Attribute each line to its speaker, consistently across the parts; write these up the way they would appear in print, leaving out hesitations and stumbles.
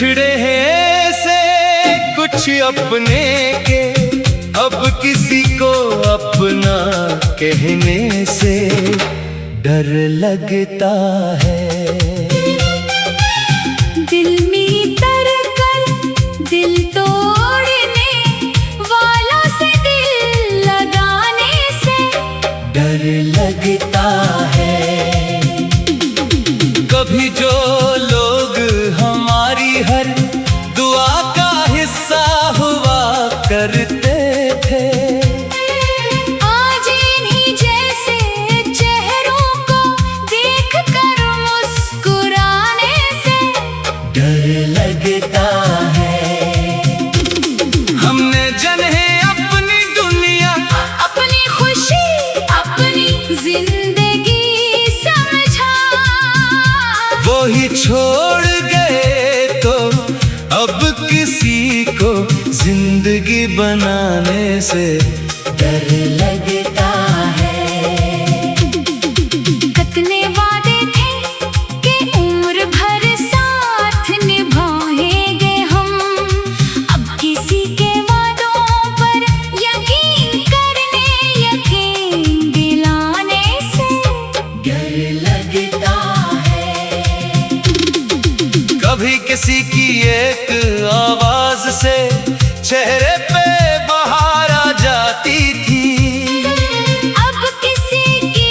Speaker 1: बिछड़े हैं से कुछ अपने के, अब किसी को अपना कहने से डर लगता है।
Speaker 2: दिल में तरकर दिल तोड़ने वालों से दिल लगाने से
Speaker 1: डर लगता है। कभी जो लोग हमारी हर दुआ का हिस्सा हुआ करते थे,
Speaker 2: आज इन्हीं जैसे चेहरों को देखकर मुस्कुराने से
Speaker 1: डर लगता है। हमने जन्हे अपनी दुनिया,
Speaker 2: अपनी खुशी अपनी जिंदगी समझा,
Speaker 1: वो ही छोड़ गए तो अब किसी को जिंदगी बनाने से डर लगता है।
Speaker 2: कितने वादे थे कि उम्र भर साथ निभाएंगे हम, अब किसी के वादों पर यकीन करने यकीन दिलाने से
Speaker 1: डर लगता है। कभी किसी की एक आवाज से चेहरे पे बाहर आ जाती थी,
Speaker 2: अब किसी की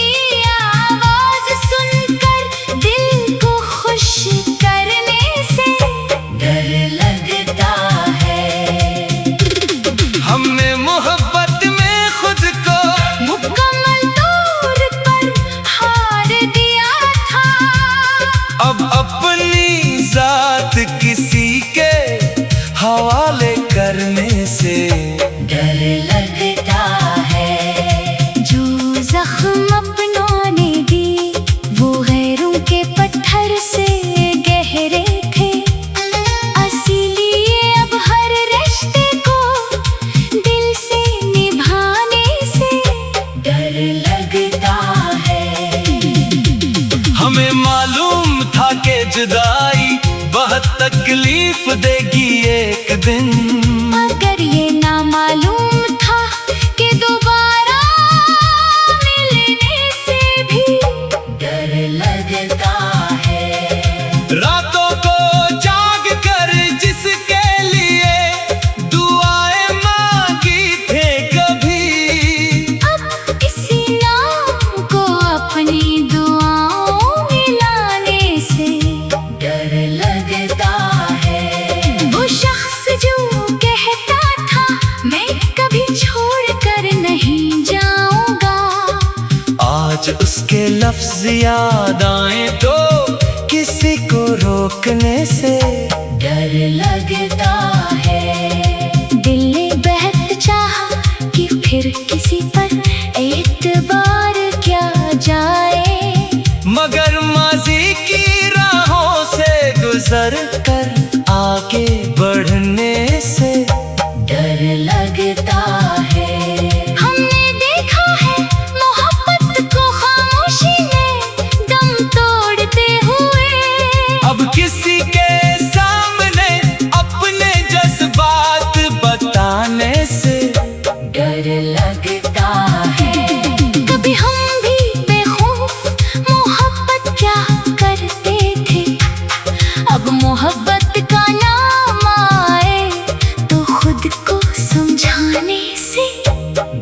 Speaker 2: आवाज सुनकर दिल को खुश करने से
Speaker 1: डर लगता है। हमने मोहब्बत में खुद को
Speaker 2: मुकम्मल तौर पर हार दिया था,
Speaker 1: अब अपनी जात किसी के हवाले करने से डर लगता है।
Speaker 2: जो जख्म अपनों ने दी वो गैरों के पत्थर से गहरे थे, इसीलिए अब हर रिश्ते को दिल से निभाने से
Speaker 1: डर लगता है। हमें मालूम था कि जुदाई बहुत तकलीफ देगी एक दिन,
Speaker 2: मगर ये ना मालूम था कि दोबारा मिलने से भी
Speaker 1: डर लगता है। रातों को जाग कर जिसके लिए दुआएं मांगी थे कभी,
Speaker 2: अब इसी नाम को अपनी दुआओं में लाने से
Speaker 1: डर लगता है।
Speaker 2: वो शख्स जो कहता था मैं कभी छोड़ कर नहीं जाऊंगा,
Speaker 1: आज उसके लफ्ज याद आए तो किसी को रोकने से डर लगता है।
Speaker 2: दिल ने बेहद चाहा कि फिर किसी पर एतबार क्या जाए,
Speaker 1: मगर माजी की राहों से गुजर कर आगे बढ़ने से डर लगता है।
Speaker 2: हमने देखा है मोहब्बत को खामोशी में दम तोड़ते हुए,
Speaker 1: अब किसी के सामने अपने जज्बात बताने से डर लगता है।
Speaker 2: कभी हम भी बेखौफ मोहब्बत क्या करते थे, अब मोहब्बत का नाम आए तो खुद को समझाने से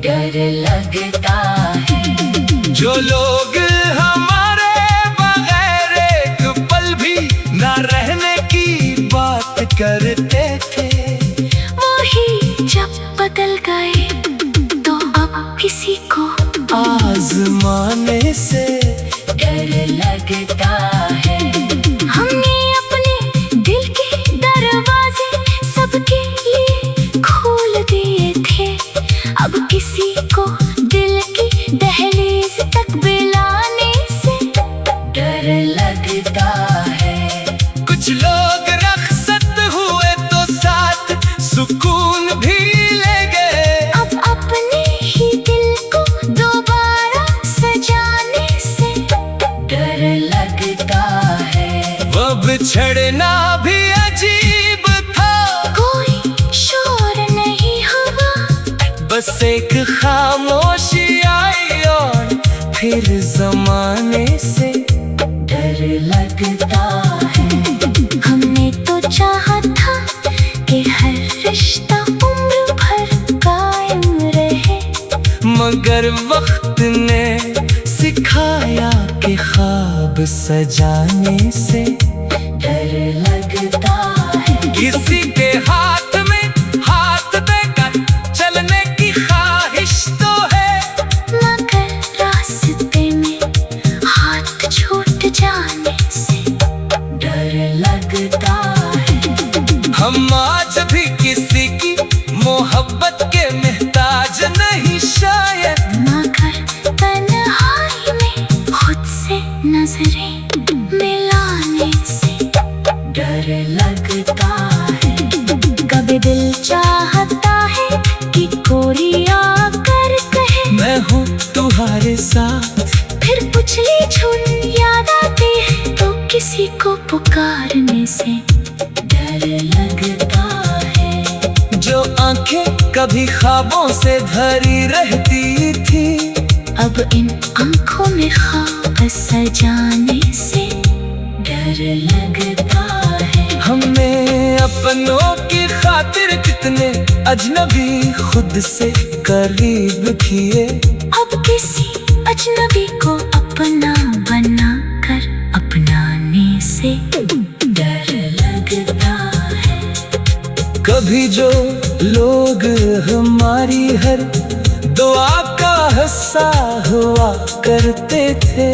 Speaker 1: डर लगता है। जो लोग हमारे बगैर एक पल भी ना रहने की बात करते थे,
Speaker 2: वही जब बदल गए तो अब किसी को
Speaker 1: आजमाने से डर लगता है।
Speaker 2: हमने अपने दिल के दरवाजे सबके लिए खोल दिए थे, अब किसी को दिल की दहलीज तक बुलाने से
Speaker 1: डर लगता है। कुछ लोग रखसत हुए तो साथ सुकून भी ले गए,
Speaker 2: अब अपने ही दिल को दोबारा सजाने से
Speaker 1: डर लगता बस एक खामोशी आई और फिर जमाने से डर लगता है।
Speaker 2: हमने तो चाहा था कि हर रिश्ता उम्र भर कायम रहे,
Speaker 1: मगर वक्त ने सिखाया कि ख्वाब सजाने से डर लगता है। किसी के हाथ में हाथ देकर चलने की ख्वाहिश तो है,
Speaker 2: मगर रास्ते में हाथ छूट जाने से
Speaker 1: डर लगता है। हम आज भी किसी की मोहब्बत के मोहताज नहीं शायद,
Speaker 2: मगर तन्हाई में खुद से नजरें मिलाने से
Speaker 1: डर लगता है।
Speaker 2: कभी दिल चाहता है कि कोई आकर कहे
Speaker 1: मैं हूँ तुम्हारे साथ,
Speaker 2: फिर पुछली छुन याद आती है तो किसी को पुकारने से
Speaker 1: डर लगता है। जो आंखें कभी ख्वाबों से भरी रहती थी,
Speaker 2: अब इन आंखों में ख्वाब सजाने से
Speaker 1: डर लगता है। हमने अपनों की खातिर कितने अजनबी खुद से करीब किए,
Speaker 2: अब किसी अजनबी को अपना बना कर अपनाने से
Speaker 1: डर लगता है। कभी जो लोग हमारी हर दुआ का हिस्सा हुआ करते थे,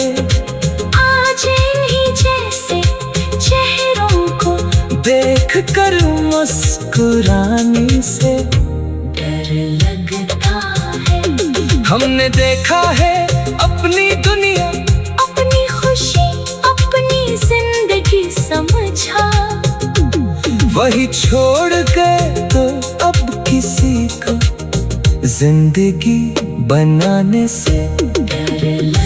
Speaker 2: आज इन्हीं जैसे चेहरों को
Speaker 1: देख कर मुस्कुराने से डर लगता है। हमने देखा है अपनी दुनिया,
Speaker 2: अपनी खुशी अपनी जिंदगी समझा,
Speaker 1: वही छोड़ गए तो अब किसी को जिंदगी बनाने से डर लगता है।